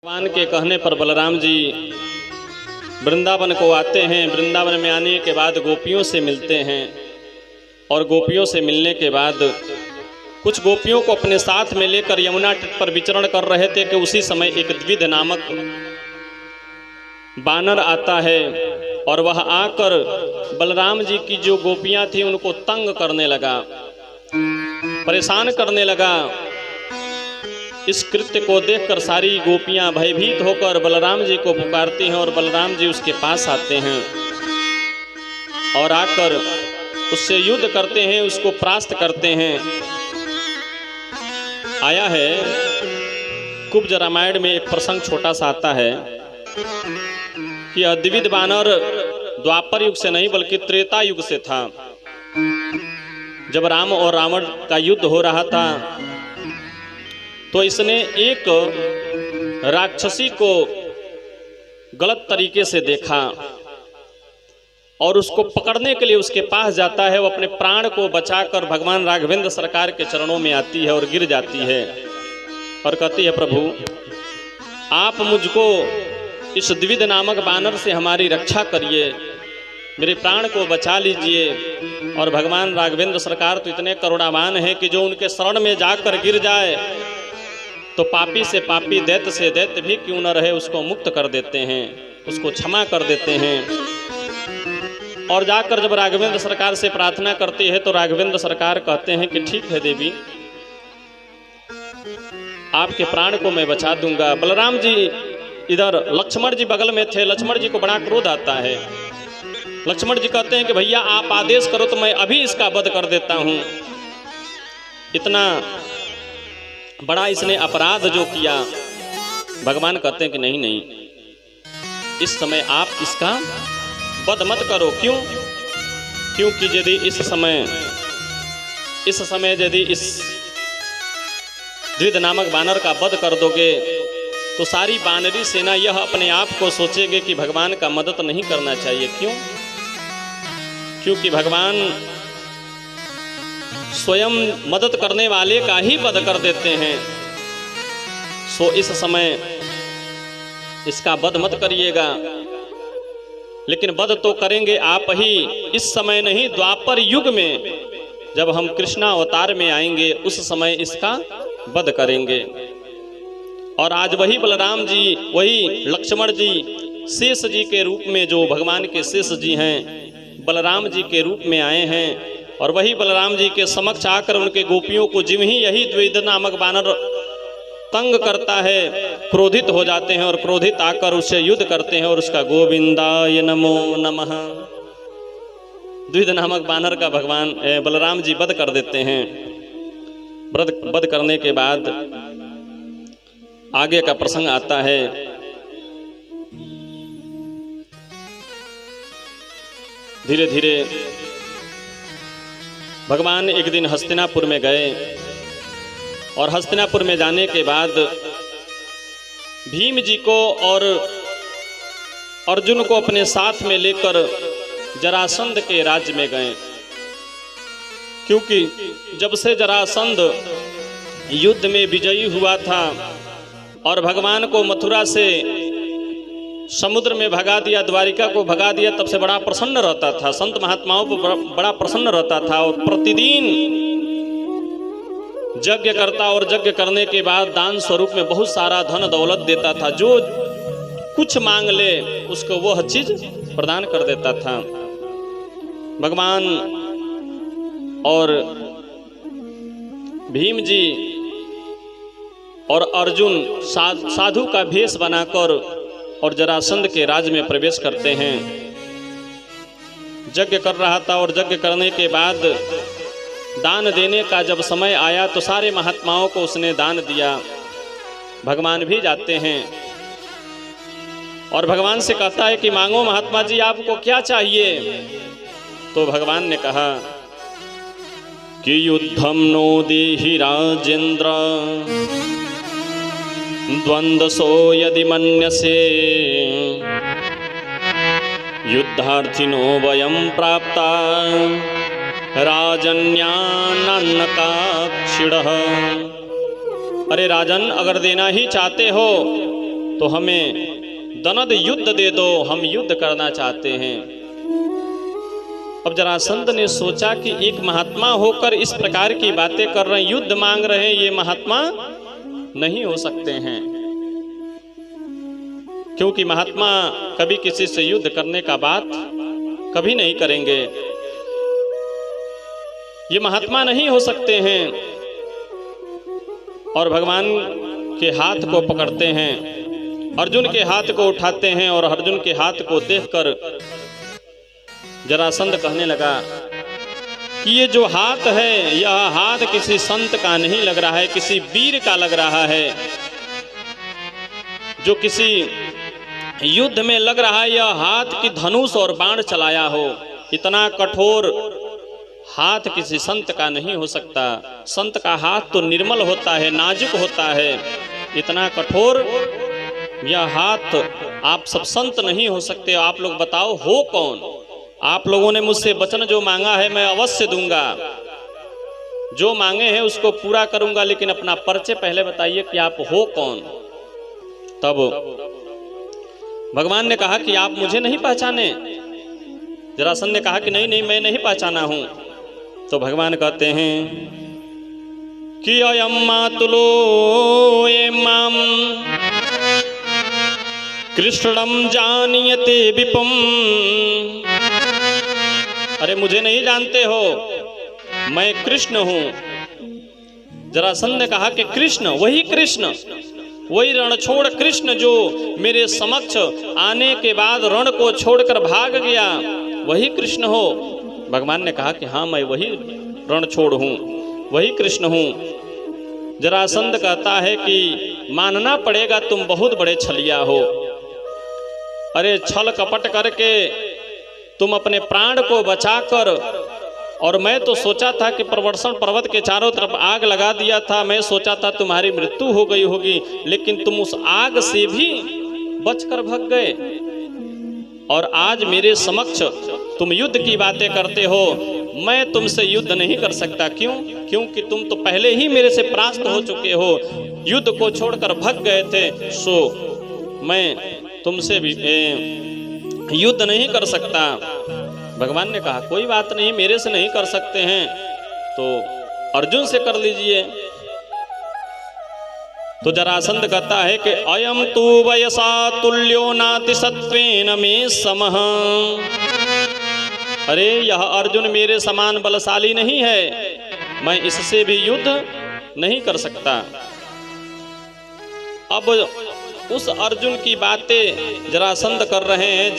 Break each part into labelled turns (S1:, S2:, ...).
S1: भगवान के कहने पर बलराम जी वृंदावन को आते हैं। वृंदावन में आने के बाद गोपियों से मिलते हैं और गोपियों से मिलने के बाद कुछ गोपियों को अपने साथ में लेकर यमुना तट पर विचरण कर रहे थे कि उसी समय एक द्विध नामक बानर आता है और वह आकर बलराम जी की जो गोपियां थी उनको तंग करने लगा, परेशान करने लगा। इस कृत्य को देखकर सारी गोपियां भयभीत होकर बलराम जी को पुकारती हैं और बलराम जी उसके पास आते हैं और आकर उससे युद्ध करते हैं, उसको परास्त करते हैं। आया है कुब्ज रामायण में एक प्रसंग छोटा सा आता है कि द्विध बानर द्वापर युग से नहीं बल्कि त्रेता युग से था। जब राम और रावण का युद्ध हो रहा था तो इसने एक राक्षसी को गलत तरीके से देखा और उसको पकड़ने के लिए उसके पास जाता है। वो अपने प्राण को बचाकर भगवान राघवेंद्र सरकार के चरणों में आती है और गिर जाती है और कहती है, प्रभु आप मुझको इस द्विध नामक बानर से हमारी रक्षा करिए, मेरे प्राण को बचा लीजिए। और भगवान राघवेंद्र सरकार तो इतने करुणावान हैं कि जो उनके शरण में जाकर गिर जाए तो पापी से पापी, दैत्य से दैत्य भी क्यों न रहे उसको मुक्त कर देते हैं, उसको क्षमा कर देते हैं। और जाकर जब राघवेंद्र सरकार से प्रार्थना करती है तो राघवेंद्र सरकार कहते हैं कि ठीक है देवी, आपके प्राण को मैं बचा दूंगा। बलराम जी इधर लक्ष्मण जी बगल में थे। लक्ष्मण जी को बड़ा क्रोध आता है। लक्ष्मण जी कहते हैं कि भैया आप आदेश करो तो मैं अभी इसका वध कर देता हूं। इतना बड़ा इसने अपराध जो किया। भगवान कहते हैं कि नहीं नहीं, इस समय आप इसका वध मत करो। क्यों? क्योंकि यदि इस समय यदि इस द्विध नामक बानर का वध कर दोगे तो सारी बानरी सेना यह अपने आप को सोचेगी कि भगवान का मदद नहीं करना चाहिए। क्यों? क्योंकि भगवान स्वयं मदद करने वाले का ही वध कर देते हैं। सो इस समय इसका वध मत करिएगा, लेकिन वध तो करेंगे आप ही। इस समय नहीं, द्वापर युग में जब हम कृष्णा अवतार में आएंगे उस समय इसका वध करेंगे। और आज वही बलराम जी, वही लक्ष्मण जी शेष जी के रूप में, जो भगवान के शेष जी हैं, बलराम जी के रूप में आए हैं। और वही बलराम जी के समक्ष आकर उनके गोपियों को जिम ही यही द्विध नामक बानर तंग करता है, क्रोधित हो जाते हैं और क्रोधित आकर उससे युद्ध करते हैं और उसका गोविंदाय नमो नमः द्विध नामक बानर का भगवान बलराम जी वध कर देते हैं। वध करने के बाद आगे का प्रसंग आता है। धीरे धीरे भगवान एक दिन हस्तिनापुर में गए और हस्तिनापुर में जाने के बाद भीम जी को और अर्जुन को अपने साथ में लेकर जरासंध के राज्य में गए। क्योंकि जब से जरासंध युद्ध में विजयी हुआ था और भगवान को मथुरा से समुद्र में भगा दिया, द्वारिका को भगा दिया, तब से बड़ा प्रसन्न रहता था, संत महात्माओं को बड़ा प्रसन्न रहता था और प्रतिदिन यज्ञ करता और यज्ञ करने के बाद दान स्वरूप में बहुत सारा धन दौलत देता था। जो कुछ मांग ले उसको वह चीज प्रदान कर देता था। भगवान और भीम जी और अर्जुन साधु का भेष बनाकर और जरासंध के राज में प्रवेश करते हैं। यज्ञ कर रहा था और यज्ञ करने के बाद दान देने का जब समय आया तो सारे महात्माओं को उसने दान दिया। भगवान भी जाते हैं और भगवान से कहता है कि मांगो महात्मा जी, आपको क्या चाहिए? तो भगवान ने कहा कि युद्धम नो देहि राजेंद्र द्वंद्वसो यदि मन्यसे युद्धार्थिनो वयं प्राप्ता राजन्यान्नकाक्षिणः। अरे राजन, अगर देना ही चाहते हो तो हमें दनद युद्ध दे दो, हम युद्ध करना चाहते हैं। अब जरासंध ने सोचा कि एक महात्मा होकर इस प्रकार की बातें कर रहे हैं, युद्ध मांग रहे हैं, ये महात्मा नहीं हो सकते हैं, क्योंकि महात्मा कभी किसी से युद्ध करने का बात कभी नहीं करेंगे, ये महात्मा नहीं हो सकते हैं। और भगवान के हाथ को पकड़ते हैं, अर्जुन के हाथ को उठाते हैं, और अर्जुन के हाथ को देखकर जरासंध कहने लगा कि ये जो हाथ है, यह हाथ किसी संत का नहीं लग रहा है, किसी वीर का लग रहा है, जो किसी युद्ध में लग रहा है। यह हाथ की धनुष और बाण चलाया हो, इतना कठोर हाथ किसी संत का नहीं हो सकता। संत का हाथ तो निर्मल होता है, नाजुक होता है, इतना कठोर यह हाथ आप सब संत नहीं हो सकते। आप लोग बताओ हो कौन? आप लोगों ने मुझसे वचन जो मांगा है मैं अवश्य दूंगा, जो मांगे हैं उसको पूरा करूंगा, लेकिन अपना परिचय पहले बताइए कि आप हो कौन। तब भगवान ने कहा कि आप मुझे नहीं पहचाने। जरासंध ने कहा कि नहीं नहीं, मैं नहीं पहचाना हूं। तो भगवान कहते हैं कि अयम मातुलो ये माम कृष्णम जानियते विपम। अरे मुझे नहीं जानते हो, मैं कृष्ण हूं। जरासंध ने कहा कि कृष्ण, वही कृष्ण, वही रणछोड़ कृष्ण जो मेरे समक्ष आने के बाद रण को छोड़कर भाग गया, वही कृष्ण हो? भगवान ने कहा कि हाँ, मैं वही रणछोड़ हूँ, वही कृष्ण हूँ। जरासंध कहता है कि मानना पड़ेगा तुम बहुत बड़े छलिया हो। अरे छल कपट करके तुम अपने प्राण को बचाकर, और मैं तो सोचा था कि प्रवर्षण पर्वत के चारों तरफ आग लगा दिया था, मैं सोचा था तुम्हारी मृत्यु हो गई होगी, लेकिन तुम उस आग से भी बचकर भाग गए, और आज मेरे समक्ष तुम युद्ध की बातें करते हो। मैं तुमसे युद्ध नहीं कर सकता। क्यों? क्योंकि तुम तो पहले ही मेरे से परास्त हो चुके हो, युद्ध को छोड़कर भाग गए थे, सो मैं तुमसे भी युद्ध नहीं कर सकता। भगवान ने कहा कोई बात नहीं, मेरे से नहीं कर सकते हैं तो अर्जुन से कर लीजिए। तो जरासंध कहता है कि अयम तु वयसा तुल्यो नाति सत्वेन में समः। अरे यह अर्जुन मेरे समान बलशाली नहीं है, मैं इससे भी युद्ध नहीं कर सकता। अब उस अर्जुन की बातें जरासंध कर रहे हैं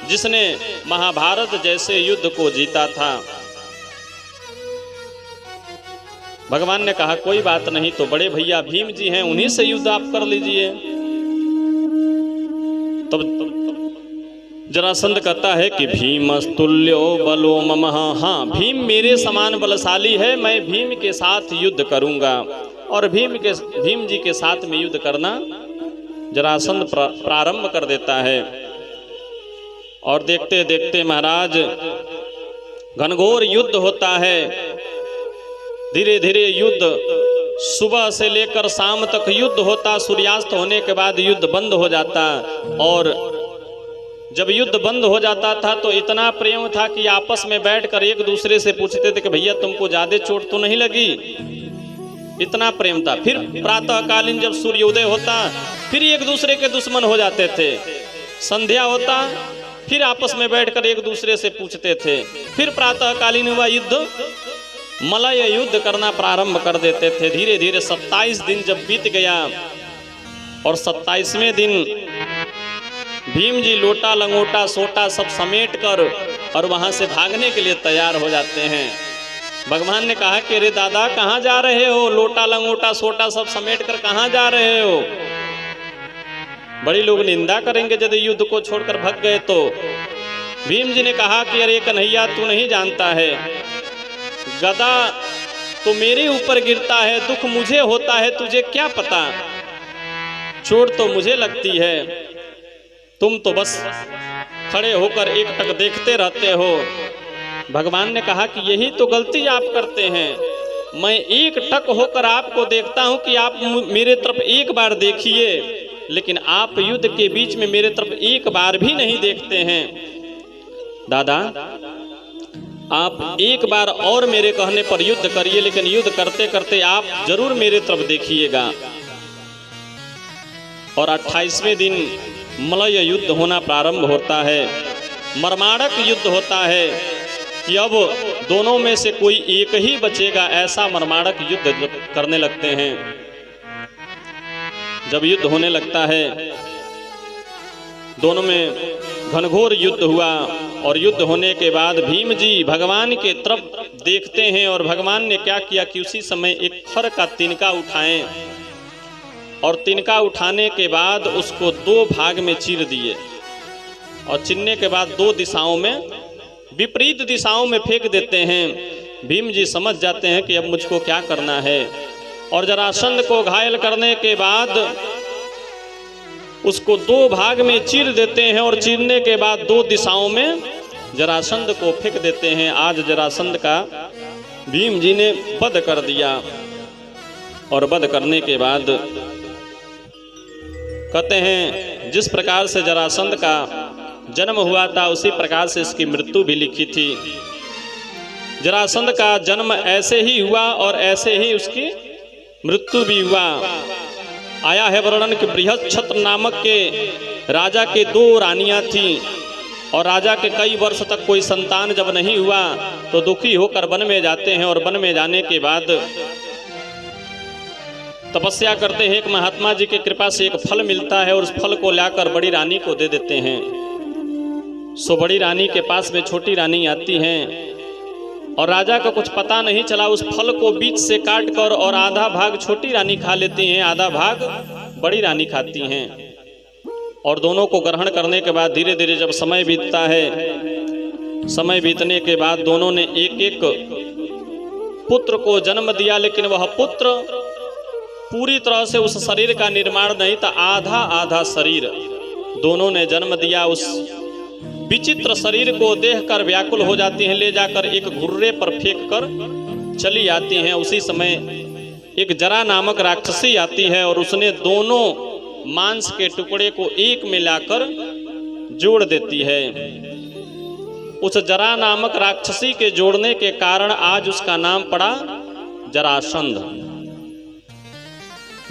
S1: जिसने महाभारत जैसे युद्ध को जीता था। भगवान ने कहा कोई बात नहीं, तो बड़े भैया भीम जी हैं, उन्हीं से युद्ध आप कर लीजिए। तब जरासंध कहता है कि भीमस्तुल्यो बलो ममः। हाँ, भीम मेरे समान बलशाली है, मैं भीम के साथ युद्ध करूंगा। और भीम जी के साथ में युद्ध करना जरासंध प्रारंभ कर देता है। और देखते देखते महाराज घनघोर युद्ध होता है। धीरे धीरे युद्ध सुबह से लेकर शाम तक युद्ध होता, सूर्यास्त होने के बाद युद्ध बंद हो जाता। और जब युद्ध बंद हो जाता था तो इतना प्रेम था कि आपस में बैठकर एक दूसरे से पूछते थे कि भैया तुमको ज्यादा चोट तो नहीं लगी, इतना प्रेम था। फिर प्रातःकालीन जब सूर्योदय होता फिर एक दूसरे के दुश्मन हो जाते थे। संध्या होता फिर आपस में बैठकर एक दूसरे से पूछते थे। फिर प्रातःकालीन हुआ युद्ध, मलय युद्ध करना प्रारंभ कर देते थे। धीरे धीरे 27 दिन जब बीत गया और 27वें दिन भीम जी लोटा लंगोटा सोटा सब समेट कर और वहां से भागने के लिए तैयार हो जाते हैं। भगवान ने कहा कि अरे दादा कहाँ जा रहे हो, लोटा लंगोटा सोटा सब समेट कर कहाँ जा रहे हो? बड़ी लोग निंदा करेंगे यदि युद्ध को छोड़कर भाग गए तो। भीम जी ने कहा कि अरे कन्हैया तू नहीं जानता है, गदा तो मेरे ऊपर गिरता है, दुख मुझे होता है, तुझे क्या पता, चोट तो मुझे लगती है, तुम तो बस खड़े होकर एक टक देखते रहते हो। भगवान ने कहा कि यही तो गलती आप करते हैं, मैं एक टक होकर आपको देखता हूं कि आप मेरे तरफ एक बार देखिए, लेकिन आप युद्ध के बीच में मेरे तरफ एक बार भी नहीं देखते हैं। दादा, आप एक बार और मेरे कहने पर युद्ध करिए, लेकिन युद्ध करते करते आप जरूर मेरे तरफ देखिएगा। और 28वें दिन मलय युद्ध होना प्रारंभ होता है। मर्माणक युद्ध होता है कि अब दोनों में से कोई एक ही बचेगा, ऐसा मर्माणक युद्ध करने लगते हैं। जब युद्ध होने लगता है, दोनों में घनघोर युद्ध हुआ। और युद्ध होने के बाद भीम जी भगवान के तरफ देखते हैं और भगवान ने क्या किया कि उसी समय एक फर का तिनका उठाएं और तिनका उठाने के बाद उसको 2 भाग में चीर दिए और चीरने के बाद 2 दिशाओं में, विपरीत दिशाओं में फेंक देते हैं। भीम जी समझ जाते हैं कि अब मुझको क्या करना है, और जरासंध को घायल करने के बाद उसको 2 भाग में चीर देते हैं और चीरने के बाद 2 दिशाओं में जरासंध को फेंक देते हैं। आज जरासंध का भीम जी ने वध कर दिया। और वध करने के बाद कहते हैं जिस प्रकार से जरासंध का जन्म हुआ था उसी प्रकार से इसकी मृत्यु भी लिखी थी। जरासंध का जन्म ऐसे ही हुआ और ऐसे ही उसकी मृत्यु भी हुआ। आया है वर्णन कि बृहच्छत्र नामक के राजा के 2 रानियां थीं और राजा के कई वर्ष तक कोई संतान जब नहीं हुआ तो दुखी होकर वन में जाते हैं। और वन में जाने के बाद तपस्या करते हैं। एक महात्मा जी की कृपा से एक फल मिलता है और उस फल को लाकर बड़ी रानी को दे देते हैं। सो बड़ी रानी के पास में छोटी रानी आती हैं और राजा को कुछ पता नहीं चला। उस फल को बीच से काट कर और आधा भाग छोटी रानी खा लेती हैं, आधा भाग बड़ी रानी खाती हैं। और दोनों को ग्रहण करने के बाद धीरे धीरे जब समय बीतता है, समय बीतने के बाद दोनों ने एक एक पुत्र को जन्म दिया, लेकिन वह पुत्र पूरी तरह से उस शरीर का निर्माण नहीं था, आधा आधा शरीर दोनों ने जन्म दिया। उस विचित्र शरीर को देखकर व्याकुल हो जाती हैं, ले जाकर एक घुर्रे पर फेंक कर चली आती हैं। उसी समय एक जरा नामक राक्षसी आती है और उसने दोनों मांस के टुकड़े को एक में लाकर जोड़ देती है। उस जरा नामक राक्षसी के जोड़ने के कारण आज उसका नाम पड़ा जरासंध।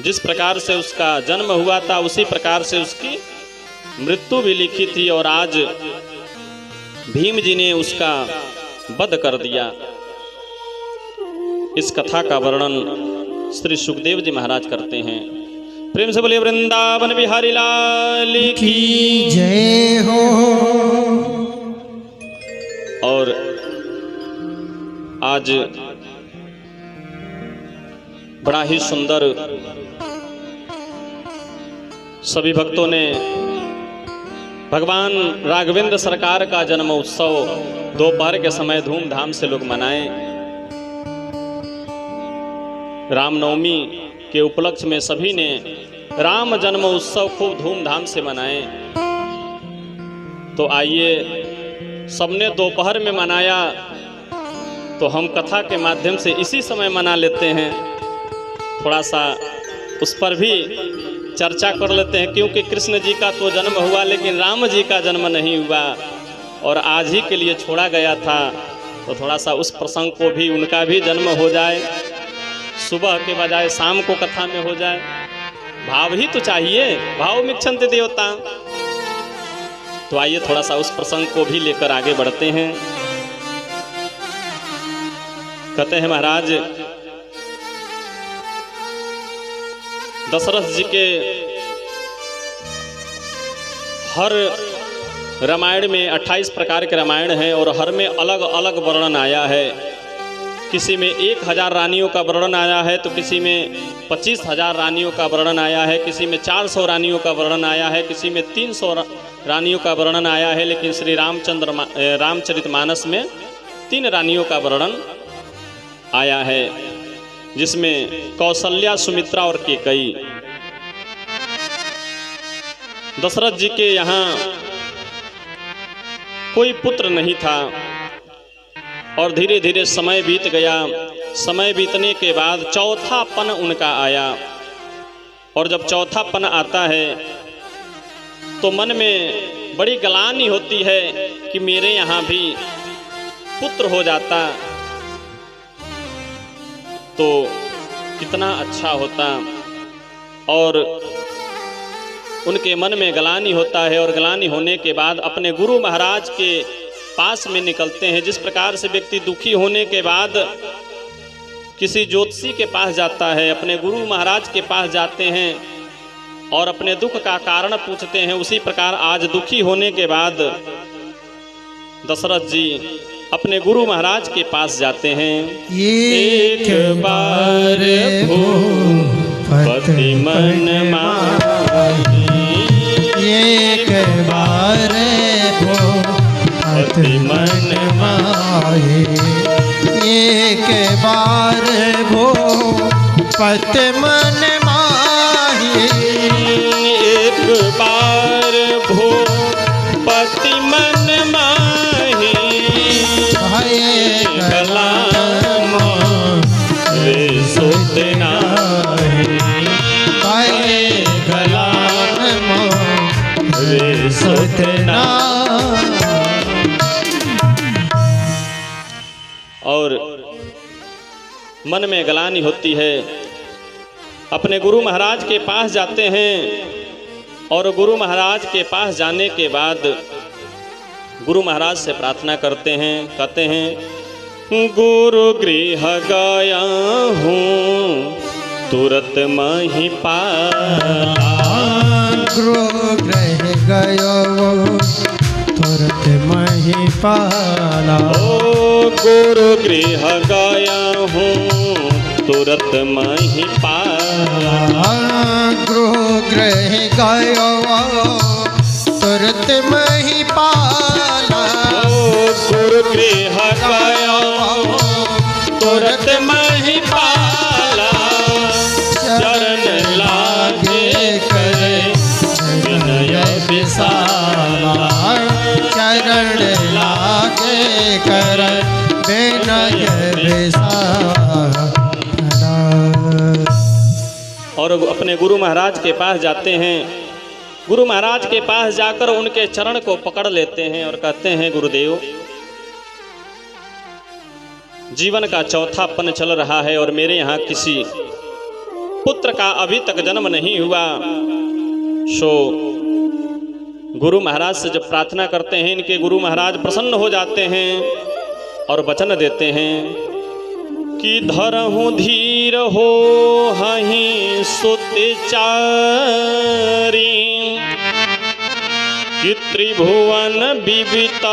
S1: जिस प्रकार से उसका जन्म हुआ था उसी प्रकार से उसकी मृत्यु भी लिखी थी और आज भीम जी ने उसका वध कर दिया। इस कथा का वर्णन श्री सुखदेव जी महाराज करते हैं। प्रेम से बोलिए वृंदावन बिहारी लाल की जय हो। और आज बड़ा ही सुंदर सभी भक्तों ने भगवान राघवेंद्र सरकार का जन्म उत्सव दोपहर के समय धूमधाम से लोग मनाए। रामनवमी के उपलक्ष्य में सभी ने राम जन्म उत्सव खूब धूमधाम से मनाए। तो आइए, सबने दोपहर में मनाया तो हम कथा के माध्यम से इसी समय मना लेते हैं। थोड़ा सा उस पर भी चर्चा कर लेते हैं, क्योंकि कृष्ण जी का तो जन्म हुआ लेकिन राम जी का जन्म नहीं हुआ और आज ही के लिए छोड़ा गया था। तो थोड़ा सा उस प्रसंग को भी, उनका भी जन्म हो जाए, सुबह के बजाय शाम को कथा में हो जाए। भाव ही तो चाहिए, भाव मिक्षन्ते देवता। तो आइए थोड़ा सा उस प्रसंग को भी लेकर आगे बढ़ते हैं। कहते हैं महाराज दशरथ जी के हर रामायण में 28 प्रकार के रामायण हैं और हर में अलग अलग वर्णन आया है। किसी में 1000 रानियों का वर्णन आया है, तो किसी में 25,000 रानियों का वर्णन आया है, किसी में 400 रानियों का वर्णन आया है, किसी में 300 रानियों का वर्णन आया है। लेकिन श्री रामचरितमानस में 3 रानियों का वर्णन आया है, जिसमें कौशल्या, सुमित्रा और केकई। दशरथ जी के यहाँ कोई पुत्र नहीं था और धीरे धीरे समय बीत गया। समय बीतने के बाद चौथापन उनका आया और जब चौथापन आता है तो मन में बड़ी गलानी होती है कि मेरे यहाँ भी पुत्र हो जाता तो कितना अच्छा होता। और उनके मन में गलानी होता है और गलानी होने के बाद अपने गुरु महाराज के पास में निकलते हैं। जिस प्रकार से व्यक्ति दुखी होने के बाद किसी ज्योतिषी के पास जाता है, अपने गुरु महाराज के पास जाते हैं और अपने दुख का कारण पूछते हैं, उसी प्रकार आज दुखी होने के बाद दशरथ जी अपने गुरु महाराज के पास जाते हैं। एक बार भूपति मन माही,
S2: एक बार भूपति मन माही, एक बार भूपति मन माही,
S1: एक बार भूपति मन माही, गलाम वे सुत नाही,
S2: गलाम वे सुत नाही।
S1: और मन में गलानी होती है। अपने गुरु महाराज के पास जाते हैं और गुरु महाराज के पास जाने के बाद गुरु महाराज से प्रार्थना करते हैं, कहते हैं गुरु गृह गया हूँ तुरत मही पाला,
S2: गुरु गृह गयो तुरत मही पाला,
S1: ओ गुरु गृह गया हूँ तुरत मही पाला,
S2: गुरु गृह गयो तुरत मही पाला,
S1: गुरु गृह गया तुरत मही पाला, चरण लागे करे विनय विशाला,
S2: चरण लागे कर विनय विशाला।
S1: और अपने गुरु महाराज के पास जाते हैं। गुरु महाराज के पास जाकर उनके चरण को पकड़ लेते हैं और कहते हैं गुरुदेव, जीवन का चौथापन चल रहा है और मेरे यहाँ किसी पुत्र का अभी तक जन्म नहीं हुआ। सो गुरु महाराज से जब प्रार्थना करते हैं, इनके गुरु महाराज प्रसन्न हो जाते हैं और वचन देते हैं कि धरहु धीर हो हहीं सुत चारी, कि त्रिभुवन विवित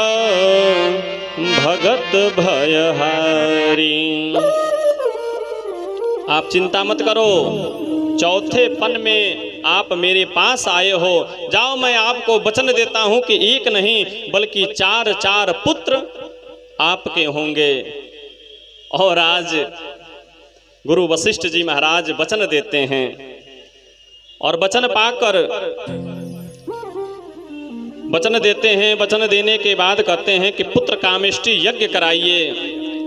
S1: भगत भयहारी। आप चिंता मत करो, चौथे पन में आप मेरे पास आए हो, जाओ मैं आपको वचन देता हूं कि एक नहीं बल्कि चार चार पुत्र आपके होंगे। और आज गुरु वशिष्ठ जी महाराज वचन देते हैं और वचन पाकर वचन देते हैं। वचन देने के बाद कहते हैं कि पुत्र कामेष्टि यज्ञ कराइए।